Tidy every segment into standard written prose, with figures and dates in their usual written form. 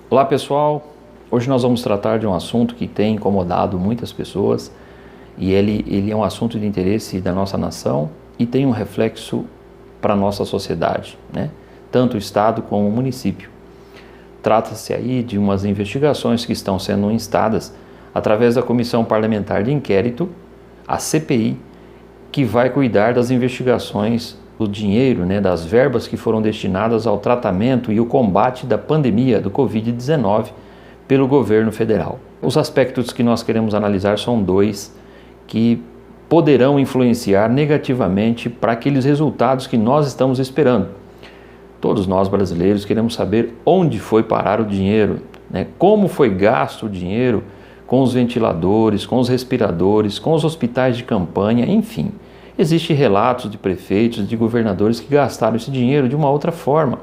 Olá pessoal, hoje nós vamos tratar de um assunto que tem incomodado muitas pessoas e ele é um assunto de interesse da nossa nação e tem um reflexo para a nossa sociedade, né? Tanto o Estado como o município. Trata-se aí de umas investigações que estão sendo instadas através da Comissão Parlamentar de Inquérito, a CPI, que vai cuidar das investigações do dinheiro, né, das verbas que foram destinadas ao tratamento e o combate da pandemia do Covid-19 pelo governo federal. Os aspectos que nós queremos analisar são dois que poderão influenciar negativamente para aqueles resultados que nós estamos esperando. Todos nós brasileiros queremos saber onde foi parar o dinheiro, né, como foi gasto o dinheiro com os ventiladores, com os respiradores, com os hospitais de campanha, enfim. Existem relatos de prefeitos, de governadores que gastaram esse dinheiro de uma outra forma,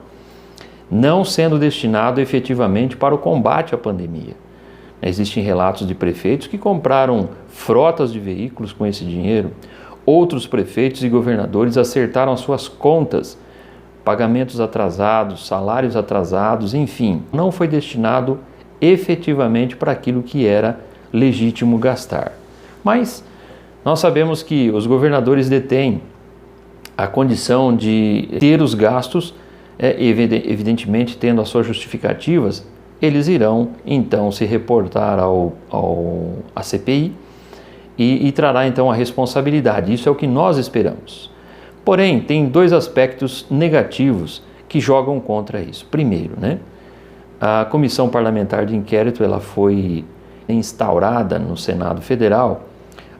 não sendo destinado efetivamente para o combate à pandemia. Existem relatos de prefeitos que compraram frotas de veículos com esse dinheiro. Outros prefeitos e governadores acertaram as suas contas, pagamentos atrasados, salários atrasados, enfim, não foi destinado efetivamente para aquilo que era legítimo gastar. Mas nós sabemos que os governadores detêm a condição de ter os gastos, evidentemente tendo as suas justificativas, eles irão então se reportar à CPI e trará então a responsabilidade. Isso é o que nós esperamos. Porém, tem dois aspectos negativos que jogam contra isso. Primeiro, né, a Comissão Parlamentar de Inquérito ela foi instaurada no Senado Federal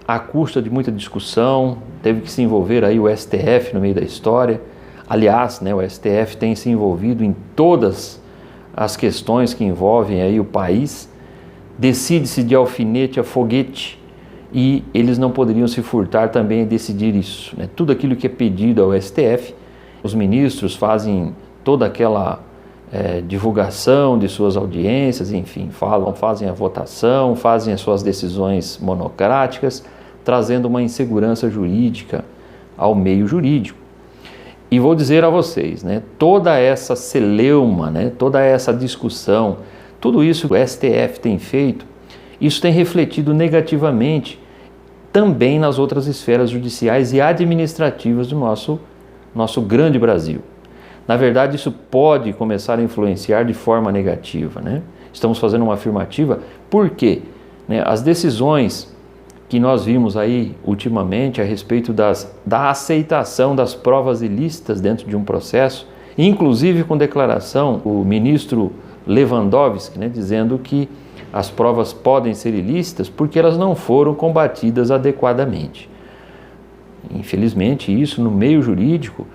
à custa de muita discussão, teve que se envolver aí o STF no meio da história. Aliás, né, o STF tem se envolvido em todas as questões que envolvem aí o país, decide-se de alfinete a foguete e eles não poderiam se furtar também a decidir isso, né? Tudo aquilo que é pedido ao STF, os ministros fazem toda aquela divulgação de suas audiências, enfim, fazem a votação, fazem as suas decisões monocráticas, trazendo uma insegurança jurídica ao meio jurídico. E vou dizer a vocês, né, toda essa celeuma, né, toda essa discussão, tudo isso que o STF tem feito, isso tem refletido negativamente também nas outras esferas judiciais e administrativas do nosso grande Brasil. Na verdade, isso pode começar a influenciar de forma negativa, né? Estamos fazendo uma afirmativa porque, né, as decisões que nós vimos aí ultimamente a respeito da aceitação das provas ilícitas dentro de um processo, inclusive com declaração do ministro Lewandowski, né, dizendo que as provas podem ser ilícitas porque elas não foram combatidas adequadamente. Infelizmente, isso no meio jurídico,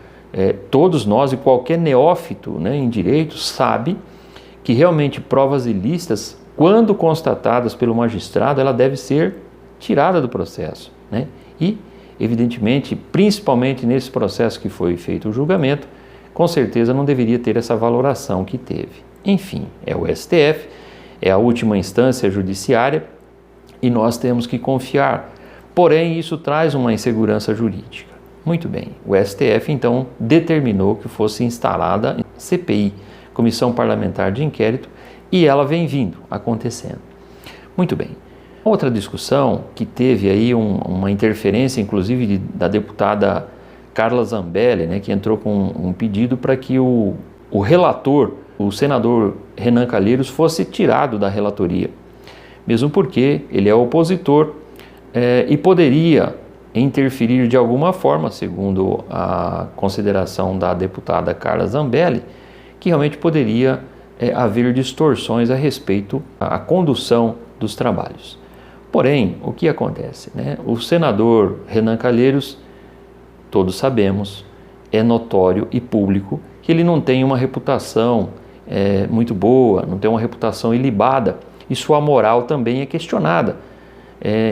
todos nós e qualquer neófito, né, em direito sabe que realmente provas ilícitas, quando constatadas pelo magistrado, ela deve ser tirada do processo, né? E, evidentemente, principalmente nesse processo que foi feito o julgamento, com certeza não deveria ter essa valoração que teve. Enfim, é o STF, é a última instância judiciária e nós temos que confiar. Porém, isso traz uma insegurança jurídica. Muito bem, o STF então determinou que fosse instalada a CPI, Comissão Parlamentar de Inquérito, e ela vem vindo, acontecendo. Muito bem. Outra discussão que teve aí uma interferência, inclusive, da deputada Carla Zambelli, né, que entrou com um pedido para que o relator, o senador Renan Calheiros, fosse tirado da relatoria, mesmo porque ele é opositor e poderia interferir de alguma forma, segundo a consideração da deputada Carla Zambelli, que realmente poderia haver distorções a respeito da condução dos trabalhos. Porém, o que acontece, né? O senador Renan Calheiros, todos sabemos, é notório e público que ele não tem uma reputação muito boa, não tem uma reputação ilibada, e sua moral também é questionada.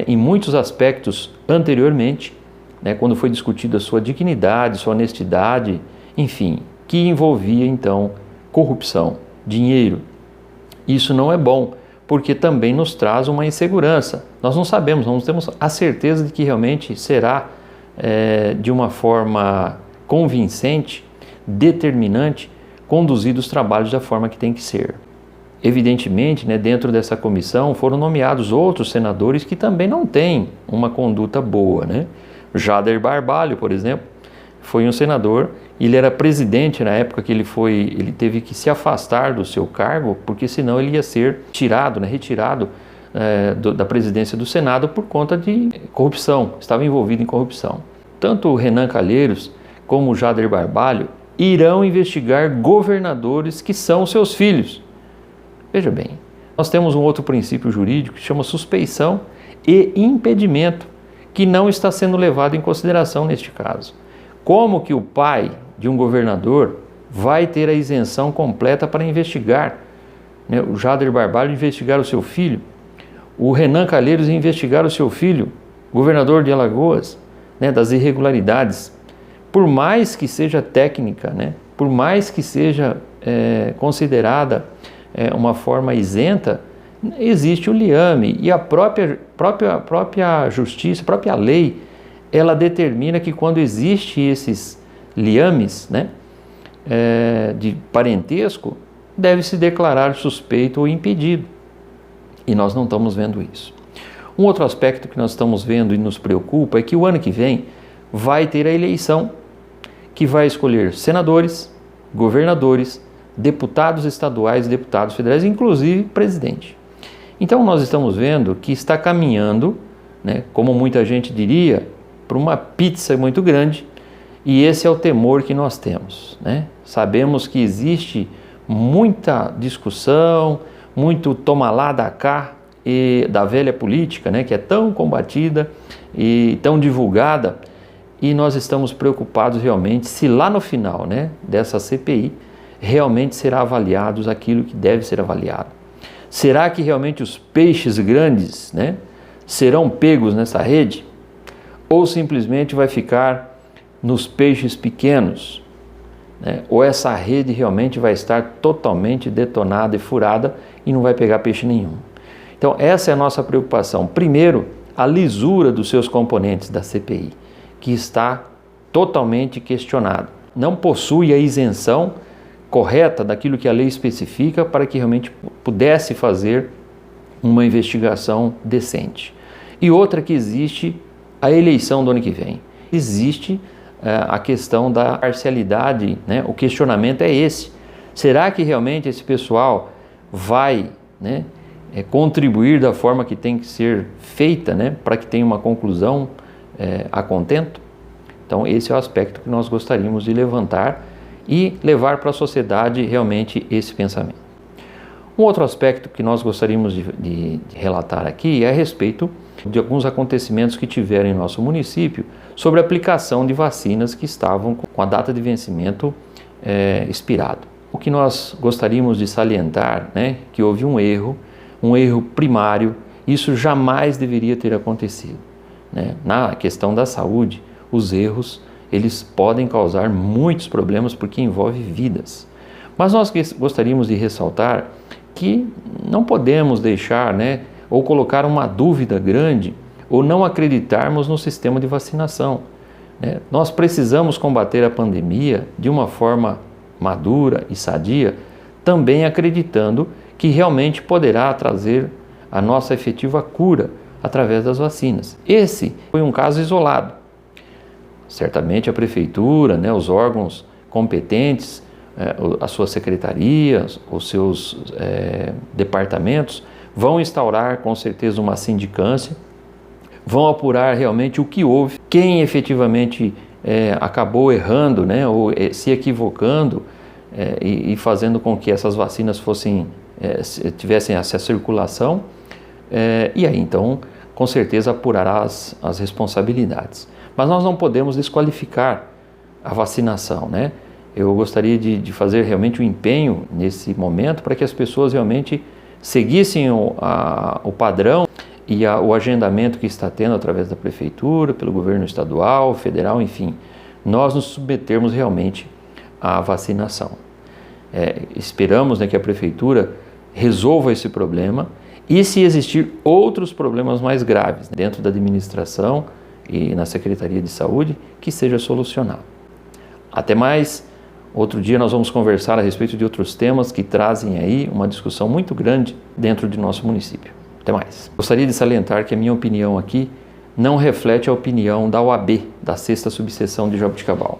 Em muitos aspectos anteriormente, né, quando foi discutida sua dignidade, sua honestidade, enfim, que envolvia então corrupção, dinheiro. Isso não é bom, porque também nos traz uma insegurança. Nós não sabemos, não temos a certeza de que realmente será de uma forma convincente, determinante, conduzido os trabalhos da forma que tem que ser. Evidentemente, né, dentro dessa comissão foram nomeados outros senadores que também não têm uma conduta boa, né? Jader Barbalho, por exemplo, foi um senador, ele era presidente na época que ele teve que se afastar do seu cargo, porque senão ele ia ser tirado, né, retirado da presidência do Senado por conta de corrupção, estava envolvido em corrupção. Tanto o Renan Calheiros como o Jader Barbalho irão investigar governadores que são seus filhos. Veja bem, nós temos um outro princípio jurídico que chama suspeição e impedimento, que não está sendo levado em consideração neste caso. Como que o pai de um governador vai ter a isenção completa para investigar, né? O Jader Barbalho investigar o seu filho, o Renan Calheiros investigar o seu filho, governador de Alagoas, né, das irregularidades. Por mais que seja técnica, né, por mais que seja considerada uma forma isenta, existe o liame e a própria justiça, a própria lei, ela determina que quando existe esses liames, né, de parentesco, deve-se declarar suspeito ou impedido. E nós não estamos vendo isso. Um outro aspecto que nós estamos vendo e nos preocupa é que o ano que vem vai ter a eleição que vai escolher senadores, governadores, deputados estaduais e deputados federais, inclusive presidente. Então nós estamos vendo que está caminhando, né, como muita gente diria, para uma pizza muito grande, e esse é o temor que nós temos, né? Sabemos que existe muita discussão, muito toma lá da cá e da velha política, né, que é tão combatida e tão divulgada, e nós estamos preocupados realmente se lá no final, né, dessa CPI realmente será avaliado aquilo que deve ser avaliado. Será que realmente os peixes grandes, né, serão pegos nessa rede? Ou simplesmente vai ficar nos peixes pequenos, né? Ou essa rede realmente vai estar totalmente detonada e furada e não vai pegar peixe nenhum? Então essa é a nossa preocupação. Primeiro, a lisura dos seus componentes da CPI, que está totalmente questionado. Não possui a isenção correta daquilo que a lei especifica para que realmente pudesse fazer uma investigação decente. E outra, que existe a eleição do ano que vem. Existe a questão da parcialidade, né? O questionamento é esse. Será que realmente esse pessoal vai, né, contribuir da forma que tem que ser feita, né, para que tenha uma conclusão a contento? Então esse é o aspecto que nós gostaríamos de levantar e levar para a sociedade realmente esse pensamento. Um outro aspecto que nós gostaríamos de relatar aqui é a respeito de alguns acontecimentos que tiveram em nosso município sobre a aplicação de vacinas que estavam com a data de vencimento expirado. O que nós gostaríamos de salientar, né, que houve um erro primário, isso jamais deveria ter acontecido, né? Na questão da saúde, os erros, eles podem causar muitos problemas porque envolve vidas. Mas nós gostaríamos de ressaltar que não podemos deixar, né, ou colocar uma dúvida grande, ou não acreditarmos no sistema de vacinação, né? Nós precisamos combater a pandemia de uma forma madura e sadia, também acreditando que realmente poderá trazer a nossa efetiva cura através das vacinas. Esse foi um caso isolado. Certamente a prefeitura, né, os órgãos competentes, as suas secretarias, os seus departamentos vão instaurar com certeza uma sindicância, vão apurar realmente o que houve, quem efetivamente acabou errando, né, ou se equivocando e fazendo com que essas vacinas tivessem essa circulação, e aí então com certeza apurará as responsabilidades. Mas nós não podemos desqualificar a vacinação, né? Eu gostaria de fazer realmente um empenho nesse momento para que as pessoas realmente seguissem o padrão e o agendamento que está tendo através da prefeitura, pelo governo estadual, federal, enfim, nós nos submetermos realmente à vacinação. Esperamos, né, que a prefeitura resolva esse problema e, se existir outros problemas mais graves dentro da administração e na Secretaria de Saúde, que seja solucionado. Até mais, Outro dia nós vamos conversar a respeito de outros temas que trazem aí uma discussão muito grande dentro de nosso município. Até mais. Gostaria de salientar que a minha opinião aqui não reflete a opinião da OAB, da 6ª Subseção de Jaboticabal.